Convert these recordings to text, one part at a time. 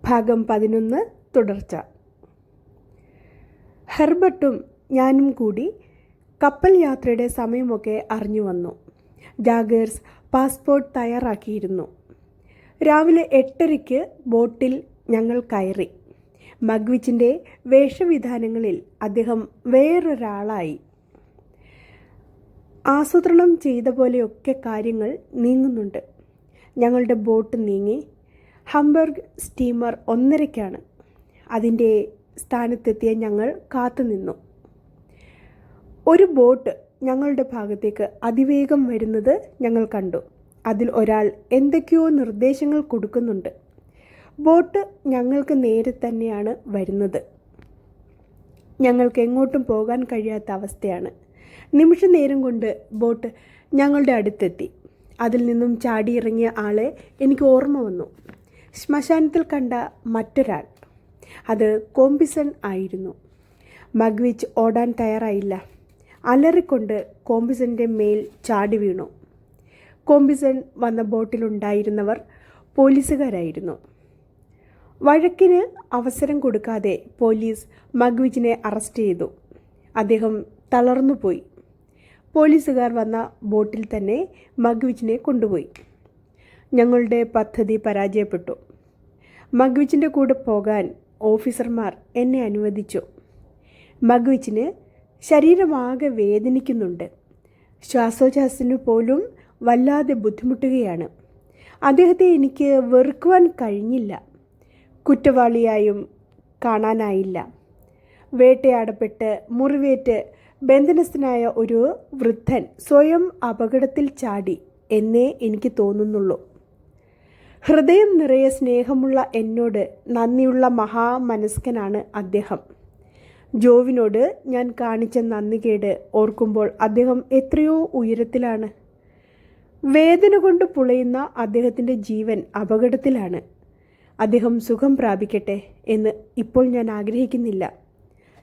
ഭാഗം 11 തുടർച്ച. ഹെർബർട്ടും ഞാനും കൂടി കപ്പൽ യാത്രയുടെ സമയമൊക്കെ അറിഞ്ഞു വന്നു. ജാഗേഴ്സ് പാസ്പോർട്ട് തയ്യാറാക്കിയിരുന്നു. രാവിലെ 8:30 ബോട്ടിൽ ഞങ്ങൾ കയറി. മഗ്വിച്ചിൻ്റെ വേഷവിധാനങ്ങളിൽ അദ്ദേഹം വേറൊരാളായി. ആസൂത്രണം ചെയ്ത പോലെയൊക്കെ കാര്യങ്ങൾ നീങ്ങുന്നുണ്ട്. ഞങ്ങളുടെ ബോട്ട് നീങ്ങി. Hamburg steamer 1:30-ക്കാണ്. അതിൻ്റെ സ്ഥാനത്തെത്തിയ ഞങ്ങൾ കാത്തുനിന്നു. ഒരു ബോട്ട് ഞങ്ങളുടെ ഭാഗത്തേക്ക് അതിവേഗം വരുന്നത് ഞങ്ങൾ കണ്ടു. അതിൽ ഒരാൾ എന്തൊക്കെയോ നിർദ്ദേശങ്ങൾ കൊടുക്കുന്നുണ്ട്. ബോട്ട് ഞങ്ങൾക്ക് നേരെ തന്നെയാണ് വരുന്നത്. ഞങ്ങൾക്ക് എങ്ങോട്ടും പോകാൻ കഴിയാത്ത അവസ്ഥയാണ്. നിമിഷ നേരം കൊണ്ട് ബോട്ട് ഞങ്ങളുടെ അടുത്തെത്തി. അതിൽ നിന്നും ചാടിയിറങ്ങിയ ആളെ എനിക്ക് ഓർമ്മ വന്നു. ശ്മശാനത്തിൽ കണ്ട മറ്റൊരാൾ. അത് കോംബിസൺ ആയിരുന്നു. മഗ്വിച്ച് ഓടാൻ തയ്യാറായില്ല. അലറിക്കൊണ്ട് കോംബിസൻ്റെ മേൽ ചാടി വീണു. കോംബിസൺ വന്ന ബോട്ടിലുണ്ടായിരുന്നവർ പോലീസുകാരായിരുന്നു. വഴക്കിന് അവസരം കൊടുക്കാതെ പോലീസ് മഗ്വിച്ചിനെ അറസ്റ്റ് ചെയ്തു. അദ്ദേഹം തളർന്നുപോയി. പോലീസുകാർ വന്ന ബോട്ടിൽ തന്നെ മഗ്വിച്ചിനെ കൊണ്ടുപോയി. ഞങ്ങളുടെ പദ്ധതി പരാജയപ്പെട്ടു. മഗ്വിച്ചിൻ്റെ കൂടെ പോകാൻ ഓഫീസർമാർ എന്നെ അനുവദിച്ചു. മഗ്വിച്ചിന് ശരീരമാകെ വേദനിക്കുന്നുണ്ട്. ശ്വാസോച്ഛ്വാസത്തിന് പോലും വല്ലാതെ ബുദ്ധിമുട്ടുകയാണ്. അദ്ദേഹത്തെ എനിക്ക് വെറുക്കുവാൻ കഴിഞ്ഞില്ല. കുറ്റവാളിയായും കാണാനായില്ല. വേട്ടയാടപ്പെട്ട് മുറിവേറ്റ് ബന്ധനസ്ഥനായ ഒരു വൃദ്ധൻ സ്വയം അപകടത്തിൽ ചാടി എന്നേ എനിക്ക് തോന്നുന്നുള്ളൂ. ഹൃദയം നിറയെ സ്നേഹമുള്ള എന്നോട് നന്ദിയുള്ള മഹാമനസ്കനാണ് അദ്ദേഹം. ജോവിനോട് ഞാൻ കാണിച്ച നന്ദികേട് ഓർക്കുമ്പോൾ അദ്ദേഹം എത്രയോ ഉയരത്തിലാണ്. വേദന കൊണ്ട് പുളയുന്ന അദ്ദേഹത്തിൻ്റെ ജീവൻ അപകടത്തിലാണ്. അദ്ദേഹം സുഖം പ്രാപിക്കട്ടെ എന്ന് ഇപ്പോൾ ഞാൻ ആഗ്രഹിക്കുന്നില്ല.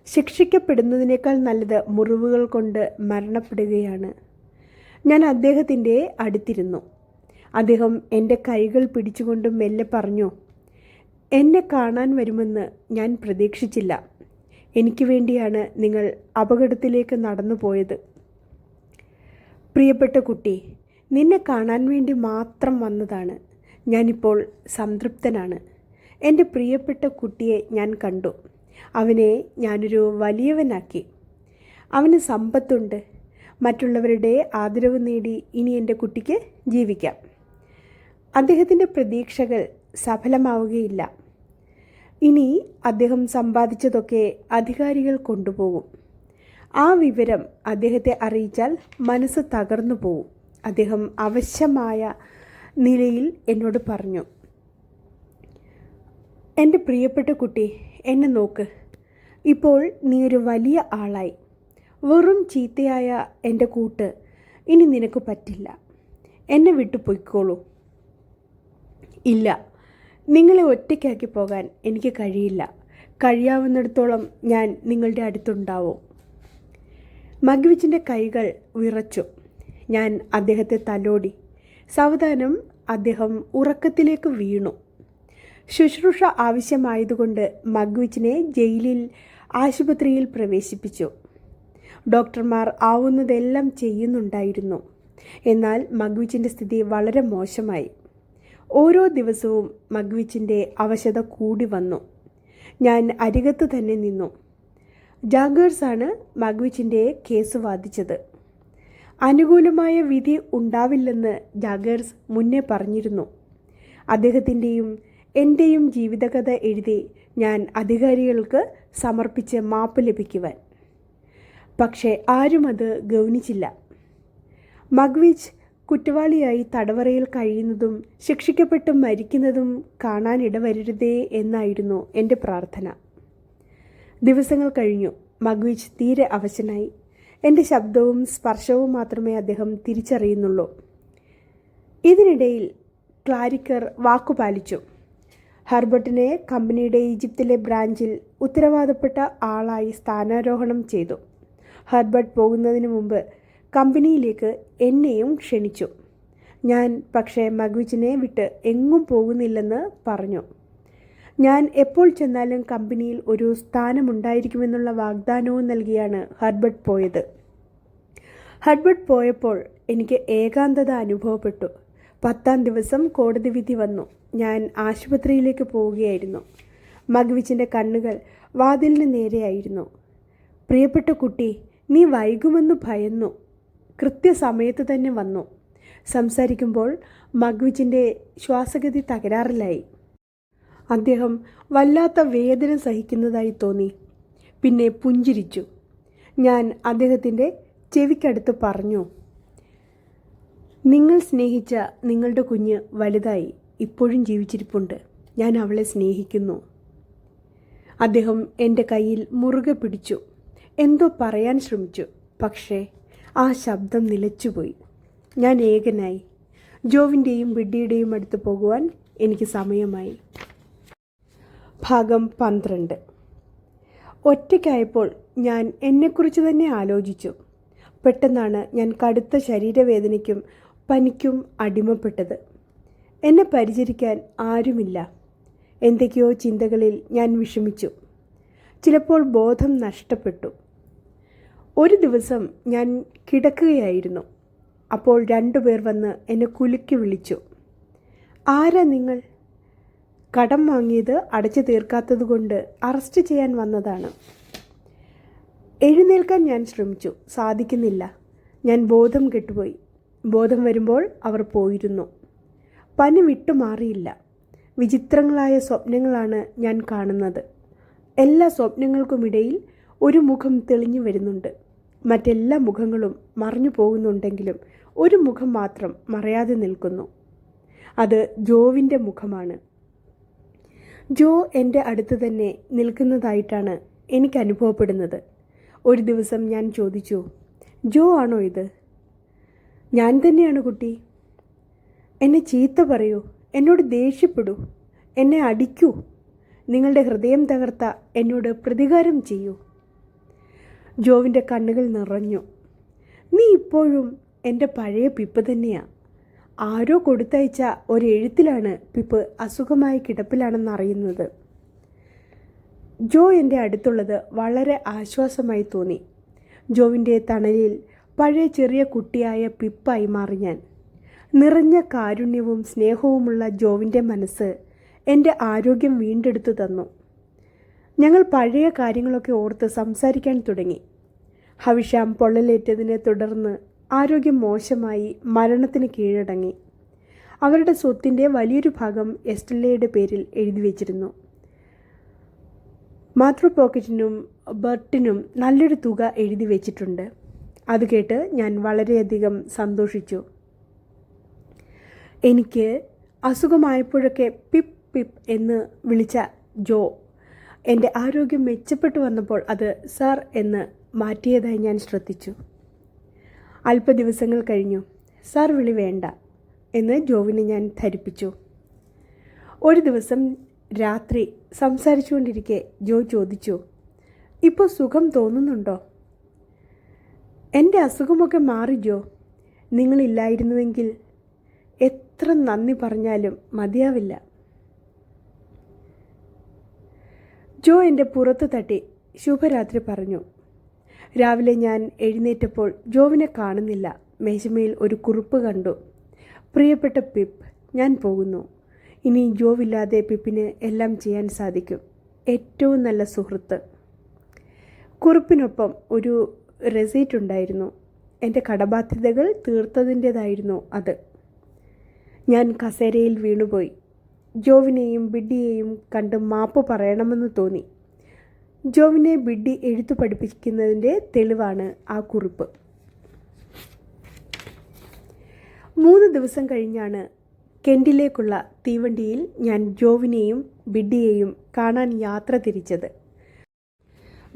ശിക്ഷിക്കപ്പെടുന്നതിനേക്കാൾ നല്ലത് മുറിവുകൾ കൊണ്ട് മരണപ്പെടുകയാണ്. ഞാൻ അദ്ദേഹത്തിൻ്റെ അടുത്തിരുന്നു. അദ്ദേഹം എൻ്റെ കൈകൾ പിടിച്ചുകൊണ്ട് മെല്ലെ പറഞ്ഞു, എന്നെ കാണാൻ വരുമെന്ന് ഞാൻ പ്രതീക്ഷിച്ചില്ല. എനിക്ക് വേണ്ടിയാണ് നിങ്ങൾ അപകടത്തിലേക്ക് നടന്നു പോയത്. പ്രിയപ്പെട്ട കുട്ടി, നിന്നെ കാണാൻ വേണ്ടി മാത്രം വന്നതാണ്. ഞാനിപ്പോൾ സംതൃപ്തനാണ്. എൻ്റെ പ്രിയപ്പെട്ട കുട്ടിയെ ഞാൻ കണ്ടു. അവനെ ഞാനൊരു വലിയവനാക്കി. അവന് സമ്പത്തുണ്ട്. മറ്റുള്ളവരുടെ ആദരവ് നേടി ഇനി എൻ്റെ കുട്ടിക്ക് ജീവിക്കാം. അദ്ദേഹത്തിൻ്റെ പ്രതീക്ഷകൾ സഫലമാവുകയില്ല. ഇനി അദ്ദേഹം സമ്പാദിച്ചതൊക്കെ അധികാരികൾ കൊണ്ടുപോകും. ആ വിവരം അദ്ദേഹത്തെ അറിയിച്ചാൽ മനസ്സ് തകർന്നു പോകും. അദ്ദേഹം അവശ്യമായ നിലയിൽ എന്നോട് പറഞ്ഞു, എൻ്റെ പ്രിയപ്പെട്ട കുട്ടി, എന്നെ നോക്ക്. ഇപ്പോൾ നീ ഒരു വലിയ ആളായി. വെറും ചീത്തയായ എൻ്റെ കൂട്ട് ഇനി നിനക്ക് പറ്റില്ല. എന്നെ വിട്ടു പൊയ്ക്കോളൂ. ഇല്ല, നിങ്ങളെ ഒറ്റയ്ക്കാക്കി പോകാൻ എനിക്ക് കഴിയില്ല. കഴിയാവുന്നിടത്തോളം ഞാൻ നിങ്ങളുടെ അടുത്തുണ്ടാവും. മഗ്വിച്ചിൻ്റെ കൈകൾ വിറച്ചു. ഞാൻ അദ്ദേഹത്തെ തലോടി. സാവധാനം അദ്ദേഹം ഉറക്കത്തിലേക്ക് വീണു. ശുശ്രൂഷ ആവശ്യമായതുകൊണ്ട് മഗ്വിച്ചിനെ ജയിലിൽ ആശുപത്രിയിൽ പ്രവേശിപ്പിച്ചു. ഡോക്ടർമാർ ആവുന്നതെല്ലാം ചെയ്യുന്നുണ്ടായിരുന്നു. എന്നാൽ മഗ്വിച്ചിൻ്റെ സ്ഥിതി വളരെ മോശമായി. ഓരോ ദിവസവും മഗ്വിച്ചിൻ്റെ അവശത കൂടി വന്നു. ഞാൻ അരികത്ത് തന്നെ നിന്നു. ജാഗേഴ്സാണ് മഗ്വിച്ചിൻ്റെ കേസ് വാദിച്ചത്. അനുകൂലമായ വിധി ഉണ്ടാവില്ലെന്ന് ജാഗേഴ്സ് മുന്നേ പറഞ്ഞിരുന്നു. അദ്ദേഹത്തിൻ്റെയും എൻ്റെയും ജീവിതകഥ എഴുതി ഞാൻ അധികാരികൾക്ക് സമർപ്പിച്ച് മാപ്പ് ലഭിക്കുവാൻ. പക്ഷേ ആരും അത് ഗൗനിച്ചില്ല. മഗ്വിച്ച് കുറ്റവാളിയായി തടവറയിൽ കഴിയുന്നതും ശിക്ഷിക്കപ്പെട്ട് മരിക്കുന്നതും കാണാനിടവരരുതേ എന്നായിരുന്നു എൻ്റെ പ്രാർത്ഥന. ദിവസങ്ങൾ കഴിഞ്ഞു. മഗ്വിച്ച് തീരെ അവശനായി. എൻ്റെ ശബ്ദവും സ്പർശവും മാത്രമേ അദ്ദേഹം തിരിച്ചറിയുന്നുള്ളൂ. ഇതിനിടയിൽ ക്ലാരിക്കർ വാക്കുപാലിച്ചു. ഹെർബർട്ടിനെ കമ്പനിയുടെ ഈജിപ്തിലെ ബ്രാഞ്ചിൽ ഉത്തരവാദപ്പെട്ട ആളായി സ്ഥാനാരോഹണം ചെയ്തു. ഹെർബർട്ട് പോകുന്നതിന് മുമ്പ് കമ്പനിയിലേക്ക് എന്നെയും ക്ഷണിച്ചു. ഞാൻ പക്ഷേ മഗ്വിച്ചിനെ വിട്ട് എങ്ങും പോകുന്നില്ലെന്ന് പറഞ്ഞു. ഞാൻ എപ്പോൾ ചെന്നാലും കമ്പനിയിൽ ഒരു സ്ഥാനമുണ്ടായിരിക്കുമെന്നുള്ള വാഗ്ദാനവും നൽകിയാണ് ഹർബർട്ട് പോയത്. ഹർബർട്ട് പോയപ്പോൾ എനിക്ക് ഏകാന്തത അനുഭവപ്പെട്ടു. 10ാം ദിവസം കോടതി വിധി വന്നു. ഞാൻ ആശുപത്രിയിലേക്ക് പോവുകയായിരുന്നു. മഗ്വിച്ചിൻ്റെ കണ്ണുകൾ വാതിലിന് നേരെയായിരുന്നു. പ്രിയപ്പെട്ട കുട്ടി, നീ വൈകുമെന്ന് ഭയന്നു. കൃത്യസമയത്ത് തന്നെ വന്നു. സംസാരിക്കുമ്പോൾ മഗ്വിച്ചിൻ്റെ ശ്വാസഗതി തകരാറിലായി. അദ്ദേഹം വല്ലാത്ത വേദന സഹിക്കുന്നതായി തോന്നി. പിന്നെ പുഞ്ചിരിച്ചു. ഞാൻ അദ്ദേഹത്തിൻ്റെ ചെവിക്കടുത്ത് പറഞ്ഞു, നിങ്ങൾ സ്നേഹിച്ച നിങ്ങളുടെ കുഞ്ഞ് വലുതായി, ഇപ്പോഴും ജീവിച്ചിരിപ്പുണ്ട്. ഞാൻ അവളെ സ്നേഹിക്കുന്നു. അദ്ദേഹം എൻ്റെ കയ്യിൽ മുറുകെ പിടിച്ചു. എന്തോ പറയാൻ ശ്രമിച്ചു. പക്ഷേ ആ ശബ്ദം നിലച്ചുപോയി. ഞാൻ ഏകനായി. ജോവിൻ്റെയും ബിഡ്ഡിയുടെയും അടുത്ത് പോകുവാൻ എനിക്ക് സമയമായി. ഭാഗം 12. ഒറ്റയ്ക്കായപ്പോൾ ഞാൻ എന്നെക്കുറിച്ച് തന്നെ ആലോചിച്ചു. പെട്ടെന്നാണ് ഞാൻ കടുത്ത ശരീരവേദനയ്ക്കും പനിക്കും അടിമപ്പെട്ടത്. എന്നെ പരിചരിക്കാൻ ആരുമില്ല. എന്തൊക്കെയോ ചിന്തകളിൽ ഞാൻ വിഷമിച്ചു. ചിലപ്പോൾ ബോധം നഷ്ടപ്പെട്ടു. ഒരു ദിവസം ഞാൻ കിടക്കുകയായിരുന്നു. അപ്പോൾ 2 പേർ വന്ന് എന്നെ കുലുക്കി വിളിച്ചു. ആരാ നിങ്ങൾ? കടം വാങ്ങിയത് അടച്ചു തീർക്കാത്തതുകൊണ്ട് അറസ്റ്റ് ചെയ്യാൻ വന്നതാണ്. എഴുന്നേൽക്കാൻ ഞാൻ ശ്രമിച്ചു. സാധിക്കുന്നില്ല. ഞാൻ ബോധം കെട്ടുപോയി. ബോധം വരുമ്പോൾ അവർ പോയിരുന്നു. പനി വിട്ടുമാറിയില്ല. വിചിത്രങ്ങളായ സ്വപ്നങ്ങളാണ് ഞാൻ കാണുന്നത്. എല്ലാ സ്വപ്നങ്ങൾക്കുമിടയിൽ ഒരു മുഖം തെളിഞ്ഞു വരുന്നുണ്ട്. മറ്റെല്ലാ മുഖങ്ങളും മറഞ്ഞു പോകുന്നുണ്ടെങ്കിലും ഒരു മുഖം മാത്രം മറയാതെ നിൽക്കുന്നു. അത് ജോവിൻ്റെ മുഖമാണ്. ജോ എൻ്റെ അടുത്ത് തന്നെ നിൽക്കുന്നതായിട്ടാണ് എനിക്ക് അനുഭവപ്പെടുന്നത്. ഒരു ദിവസം ഞാൻ ചോദിച്ചു, ജോ ആണോ ഇത്? ഞാൻ തന്നെയാണ് കുട്ടി. എന്നെ ചീത്ത പറയൂ, എന്നോട് ദേഷ്യപ്പെടൂ, എന്നെ അടിക്കൂ, നിങ്ങളുടെ ഹൃദയം തകർത്ത എന്നോട് പ്രതികാരം ചെയ്യൂ. ജോവിൻ്റെ കണ്ണുകൾ നിറഞ്ഞു. നീ ഇപ്പോഴും എൻ്റെ പഴയ പിപ്പ് തന്നെയാ. ആരോ കൊടുത്തയച്ച ഒരെഴുത്തിലാണ് പിപ്പ് അസുഖമായി കിടപ്പിലാണെന്നറിയുന്നത്. ജോ എൻ്റെ അടുത്തുള്ളത് വളരെ ആശ്വാസമായി തോന്നി. ജോവിൻ്റെ തണലിൽ പഴയ ചെറിയ കുട്ടിയായ പിപ്പായി മാറി ഞാൻ. നിറഞ്ഞ കാരുണ്യവും സ്നേഹവുമുള്ള ജോവിൻ്റെ മനസ്സ് എൻ്റെ ആരോഗ്യം വീണ്ടെടുത്തു തന്നു. ഞങ്ങൾ പഴയ കാര്യങ്ങളൊക്കെ ഓർത്ത് സംസാരിക്കാൻ തുടങ്ങി. ഹവിഷാം പൊള്ളലേറ്റതിനെ തുടർന്ന് ആരോഗ്യം മോശമായി മരണത്തിന് കീഴടങ്ങി. അവരുടെ സ്വത്തിൻ്റെ വലിയൊരു ഭാഗം എസ്റ്റല്ലയുടെ പേരിൽ എഴുതി വച്ചിരുന്നു. മാത്യു പോക്കറ്റിനും ബർട്ടിനും നല്ലൊരു തുക എഴുതി വച്ചിട്ടുണ്ട്. അത് കേട്ട് ഞാൻ വളരെയധികം സന്തോഷിച്ചു. എനിക്ക് അസുഖമായപ്പോഴൊക്കെ പിപ്പ് പിപ്പ് എന്ന് വിളിച്ച ജോ എൻ്റെ ആരോഗ്യം മെച്ചപ്പെട്ടു വന്നപ്പോൾ അത് സർ എന്ന് മാറ്റിയതായി ഞാൻ ശ്രദ്ധിച്ചു. അല്പ ദിവസങ്ങൾ കഴിഞ്ഞു. സാർ വിളി വേണ്ട എന്ന് ജോവിനെ ഞാൻ ധരിപ്പിച്ചു. ഒരു ദിവസം രാത്രി സംസാരിച്ചുകൊണ്ടിരിക്കെ ജോ ചോദിച്ചു, ഇപ്പോൾ സുഖം തോന്നുന്നുണ്ടോ? എൻ്റെ അസുഖമൊക്കെ മാറി ജോ. നിങ്ങളില്ലായിരുന്നുവെങ്കിൽ എത്ര നന്ദി പറഞ്ഞാലും മതിയാവില്ല. ജോ എൻ്റെ പുറത്ത് തട്ടി ശുഭരാത്രി പറഞ്ഞു. രാവിലെ ഞാൻ എഴുന്നേറ്റപ്പോൾ ജോവിനെ കാണുന്നില്ല. മേശമേൽ ഒരു കുറിപ്പ് കണ്ടു. പ്രിയപ്പെട്ട പിപ്പ്, ഞാൻ പോകുന്നു. ഇനി ജോവില്ലാതെ പിപ്പിന് എല്ലാം ചെയ്യാൻ സാധിക്കും. ഏറ്റവും നല്ല സുഹൃത്ത്. കുറിപ്പിനൊപ്പം ഒരു റെസീറ്റ് ഉണ്ടായിരുന്നു. എൻ്റെ കടബാധ്യതകൾ തീർത്തതിൻ്റേതായിരുന്നു അത്. ഞാൻ കസേരയിൽ വീണുപോയി. ജോവിനെയും ബിഡ്ഡിയെയും കണ്ട് മാപ്പ് പറയണമെന്ന് തോന്നി. ജോവിനെ ബിഡ്ഡി എഴുത്തു പഠിപ്പിക്കുന്നതിൻ്റെ തെളിവാണ് ആ കുറിപ്പ്. 3 ദിവസം കഴിഞ്ഞാണ് കെൻഡിലേക്കുള്ള തീവണ്ടിയിൽ ഞാൻ ജോവിനെയും ബിഡ്ഡിയെയും കാണാൻ യാത്ര തിരിച്ചത്.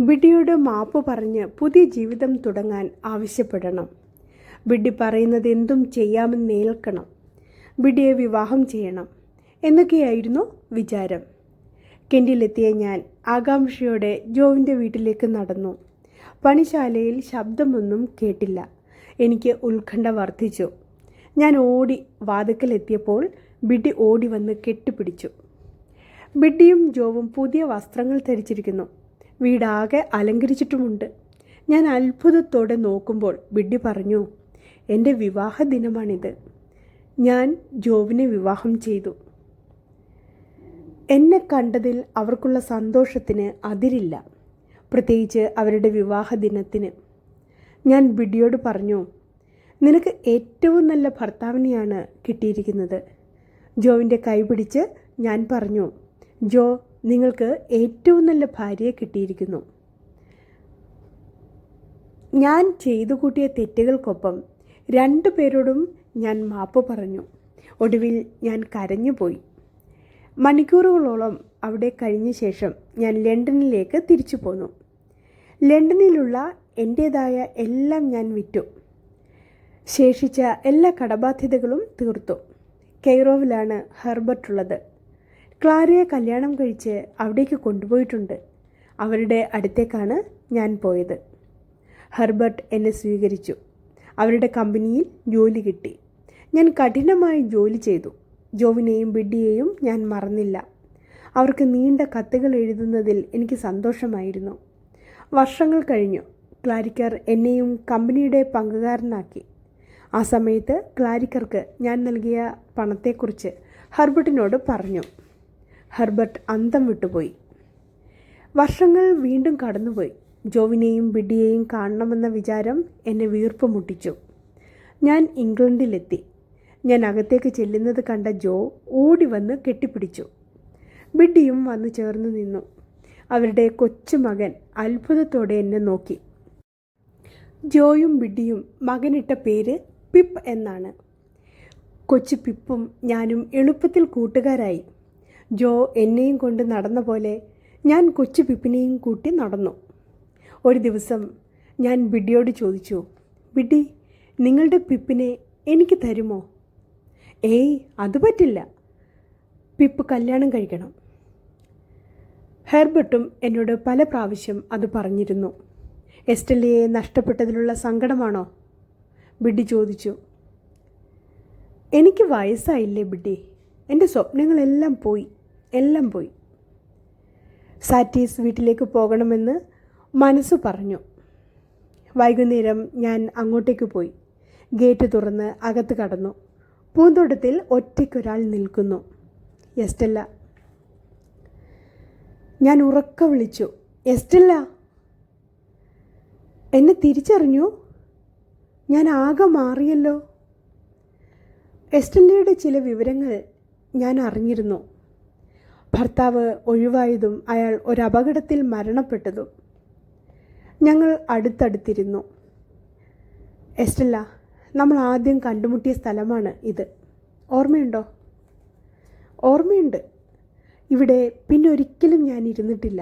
ബിഡ്ഡിയോട് മാപ്പ് പറഞ്ഞ് പുതിയ ജീവിതം തുടങ്ങാൻ ആവശ്യപ്പെടണം. ബിഡ്ഡി പറയുന്നത് എന്തും ചെയ്യാമെന്ന് ഏൽക്കണം. ബിഡ്ഡിയെ വിവാഹം ചെയ്യണം എന്നൊക്കെയായിരുന്നു വിചാരം. കെൻഡിലെത്തിയ ഞാൻ ആകാംക്ഷയോടെ ജോവിൻ്റെ വീട്ടിലേക്ക് നടന്നു. പണിശാലയിൽ ശബ്ദമൊന്നും കേട്ടില്ല. എനിക്ക് ഉത്കണ്ഠ വർദ്ധിച്ചു. ഞാൻ ഓടി വാതിക്കലെത്തിയപ്പോൾ ബിഡ്ഡി ഓടി വന്ന് കെട്ടിപ്പിടിച്ചു. ബിഡ്ഡിയും ജോവും പുതിയ വസ്ത്രങ്ങൾ ധരിച്ചിരിക്കുന്നു. വീടാകെ അലങ്കരിച്ചിട്ടുമുണ്ട്. ഞാൻ അത്ഭുതത്തോടെ നോക്കുമ്പോൾ ബിഡ്ഡി പറഞ്ഞു, എൻ്റെ വിവാഹ ദിനമാണിത്. ഞാൻ ജോവിനെ വിവാഹം ചെയ്തു. എന്നെ കണ്ടതിൽ അവർക്കുള്ള സന്തോഷത്തിന് അതിരില്ല, പ്രത്യേകിച്ച് അവരുടെ വിവാഹ ദിനത്തിന്. ഞാൻ ബിഡ്ഡിയോട് പറഞ്ഞു, നിനക്ക് ഏറ്റവും നല്ല ഭർത്താവിനെയാണ് കിട്ടിയിരിക്കുന്നത്. ജോവിൻ്റെ കൈ പിടിച്ച് ഞാൻ പറഞ്ഞു, ജോ, നിങ്ങൾക്ക് ഏറ്റവും നല്ല ഭാര്യയെ കിട്ടിയിരിക്കുന്നു. ഞാൻ ചെയ്തു കൂട്ടിയ തെറ്റുകൾക്കൊപ്പം 2 പേരോടും ഞാൻ മാപ്പ് പറഞ്ഞു. ഒടുവിൽ ഞാൻ കരഞ്ഞുപോയി. മണിക്കൂറുകളോളം അവിടെ കഴിഞ്ഞ ശേഷം ഞാൻ ലണ്ടനിലേക്ക് തിരിച്ചു പോന്നു. ലണ്ടനിലുള്ള എൻ്റേതായ എല്ലാം ഞാൻ വിറ്റു. ശേഷിച്ച എല്ലാ കടബാധ്യതകളും തീർത്തു. കെയ്റോവിലാണ് ഹെർബർട്ട് ഉള്ളത്. ക്ലാരയെ കല്യാണം കഴിച്ച് അവിടേക്ക് കൊണ്ടുപോയിട്ടുണ്ട്. അവരുടെ അടുത്തേക്കാണ് ഞാൻ പോയത്. ഹെർബർട്ട് എന്നെ സ്വീകരിച്ചു. അവരുടെ കമ്പനിയിൽ ജോലി കിട്ടി. ഞാൻ കഠിനമായി ജോലി ചെയ്തു. ജോവിനെയും ബിഡ്ഡിയെയും ഞാൻ മറന്നില്ല. അവർക്ക് നീണ്ട കത്തുകൾ എഴുതുന്നതിൽ എനിക്ക് സന്തോഷമായിരുന്നു. വർഷങ്ങൾ കഴിഞ്ഞു. ക്ലാരിക്കർ എന്നെയും കമ്പനിയുടെ പങ്കുകാരനാക്കി. ആ സമയത്ത് ക്ലാരിക്കർക്ക് ഞാൻ നൽകിയ പണത്തെക്കുറിച്ച് ഹെർബർട്ടിനോട് പറഞ്ഞു. ഹെർബർട്ട് അന്തം വിട്ടുപോയി. വർഷങ്ങൾ വീണ്ടും കടന്നുപോയി. ജോവിനെയും ബിഡ്ഡിയെയും കാണണമെന്ന വിചാരം എന്നെ വീർപ്പ് മുട്ടിച്ചു. ഞാൻ ഇംഗ്ലണ്ടിലെത്തി. ഞാൻ അകത്തേക്ക് ചെല്ലുന്നത് കണ്ട ജോ ഓടി വന്ന് കെട്ടിപ്പിടിച്ചു. ബിഡ്ഡിയും വന്നു ചേർന്ന് നിന്നു. അവരുടെ കൊച്ചുമകൻ അത്ഭുതത്തോടെ എന്നെ നോക്കി. ജോയും ബിഡ്ഡിയും മകനിട്ട പേര് പിപ്പ് എന്നാണ്. കൊച്ചു പിപ്പും ഞാനും എളുപ്പത്തിൽ കൂട്ടുകാരായി. ജോ എന്നെയും കൊണ്ട് നടന്ന പോലെ ഞാൻ കൊച്ചു പിപ്പിനെയും കൂട്ടി നടന്നു. ഒരു ദിവസം ഞാൻ ബിഡ്ഡിയോട് ചോദിച്ചു, ബിഡ്ഡി, നിങ്ങളുടെ പിപ്പിനെ എനിക്ക് തരുമോ? ഏയ്, അത് പറ്റില്ല. പിപ്പ് കല്യാണം കഴിക്കണം. ഹെർബർട്ടും എന്നോട് പല പ്രാവശ്യം അത് പറഞ്ഞിരുന്നു. എസ്റ്റല്ലയെ നഷ്ടപ്പെട്ടതിലുള്ള സങ്കടമാണോ? ബിഡ്ഡി ചോദിച്ചു. എനിക്ക് വയസ്സായില്ലേ ബിഡ്ഡി, എൻ്റെ സ്വപ്നങ്ങളെല്ലാം പോയി, എല്ലാം പോയി. സാറ്റീസ് വീട്ടിലേക്ക് പോകണമെന്ന് മനസ്സ് പറഞ്ഞു. വൈകുന്നേരം ഞാൻ അങ്ങോട്ടേക്ക് പോയി. ഗേറ്റ് തുറന്ന് അകത്ത് കടന്നു. പൂന്തോട്ടത്തിൽ ഒറ്റയ്ക്കൊരാൾ നിൽക്കുന്നു. എസ്റ്റല്ല. ഞാൻ ഉറക്കെ വിളിച്ചു, എസ്റ്റല്ല. എന്നെ തിരിച്ചറിഞ്ഞു? ഞാൻ ആകെ മാറിയല്ലോ. എസ്റ്റല്ലയുടെ ചില വിവരങ്ങൾ ഞാൻ അറിഞ്ഞിരുന്നു. ഭർത്താവ് ഒഴിവായതും അയാൾ ഒരപകടത്തിൽ മരണപ്പെട്ടതും. ഞങ്ങൾ അടുത്തടുത്തിരുന്നു. എസ്റ്റല്ല, നമ്മൾ ആദ്യം കണ്ടുമുട്ടിയ സ്ഥലമാണ് ഇത്. ഓർമ്മയുണ്ടോ? ഓർമ്മയുണ്ട്. ഇവിടെ പിന്നെ ഒരിക്കലും ഞാൻ ഇരുന്നിട്ടില്ല.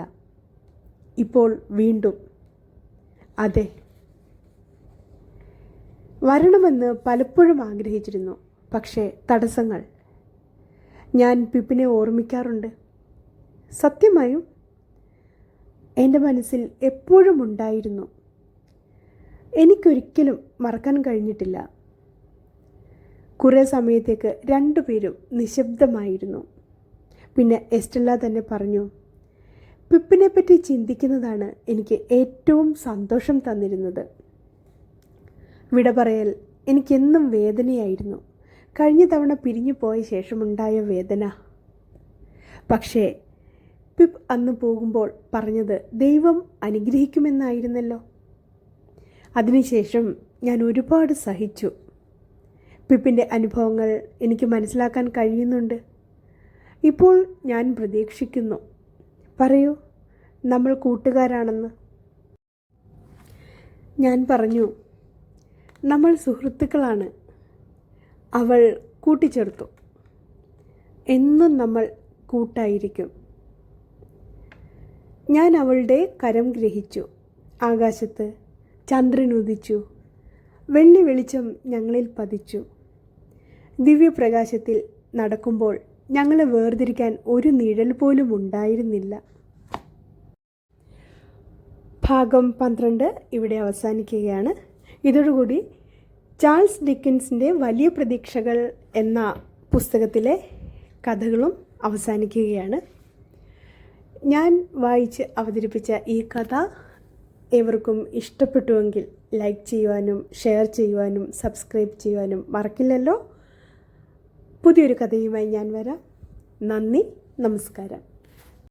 ഇപ്പോൾ വീണ്ടും. അതെ, വരണമെന്ന് പലപ്പോഴും ആഗ്രഹിച്ചിരുന്നു. പക്ഷേ തടസ്സങ്ങൾ. ഞാൻ പിപ്പിനെ ഓർമ്മിക്കാറുണ്ട്. സത്യമായും എൻ്റെ മനസ്സിൽ എപ്പോഴും ഉണ്ടായിരുന്നു. എനിക്കൊരിക്കലും മറക്കാൻ കഴിഞ്ഞിട്ടില്ല. കുറേ സമയത്തേക്ക് 2 പേരും നിശബ്ദമായിരുന്നു. പിന്നെ എസ്റ്റല്ല തന്നെ പറഞ്ഞു, പിപ്പിനെപ്പറ്റി ചിന്തിക്കുന്നതാണ് എനിക്ക് ഏറ്റവും സന്തോഷം തന്നിരുന്നത്. വിട പറയൽ എനിക്കെന്നും വേദനയായിരുന്നു. കഴിഞ്ഞ തവണ പിരിഞ്ഞു പോയ ശേഷമുണ്ടായ വേദന. പക്ഷേ പിപ്പ് അന്ന് പോകുമ്പോൾ പറഞ്ഞത് ദൈവം അനുഗ്രഹിക്കുമെന്നായിരുന്നല്ലോ. അതിനുശേഷം ഞാൻ ഒരുപാട് സഹിച്ചു. പിപ്പിൻ്റെ അനുഭവങ്ങൾ എനിക്ക് മനസ്സിലാക്കാൻ കഴിയുന്നുണ്ട്. ഇപ്പോൾ ഞാൻ പ്രതീക്ഷിക്കുന്നു. പറയൂ, നമ്മൾ കൂട്ടുകാരാണെന്ന്. ഞാൻ പറഞ്ഞു, നമ്മൾ സുഹൃത്തുക്കളാണ്. അവൾ കൂട്ടിച്ചേർത്തു. എന്നും നമ്മൾ കൂട്ടായിരിക്കും. ഞാൻ അവളുടെ കരം ഗ്രഹിച്ചു. ആകാശത്ത് ചന്ദ്രൻ ഉദിച്ചു. വെള്ളി വെളിച്ചം ഞങ്ങളിൽ പതിച്ചു. ദിവ്യപ്രകാശത്തിൽ നടക്കുമ്പോൾ ഞങ്ങളെ വേർതിരിക്കാൻ ഒരു നിഴൽ പോലും ഉണ്ടായിരുന്നില്ല. ഭാഗം 12 ഇവിടെ അവസാനിക്കുകയാണ്. ഇതോടുകൂടി ചാൾസ് ഡിക്കൻസിൻ്റെ വലിയ പ്രതീക്ഷകൾ എന്ന പുസ്തകത്തിലെ കഥകളും അവസാനിക്കുകയാണ്. ഞാൻ വായിച്ച് അവതരിപ്പിച്ച ഈ കഥ ഏവർക്കും ഇഷ്ടപ്പെട്ടുവെങ്കിൽ ലൈക്ക് ചെയ്യുവാനും ഷെയർ ചെയ്യുവാനും സബ്സ്ക്രൈബ് ചെയ്യുവാനും മറക്കില്ലല്ലോ. പുതിയൊരു കഥയുമായി ഞാൻ വരാം. നന്ദി, നമസ്കാരം.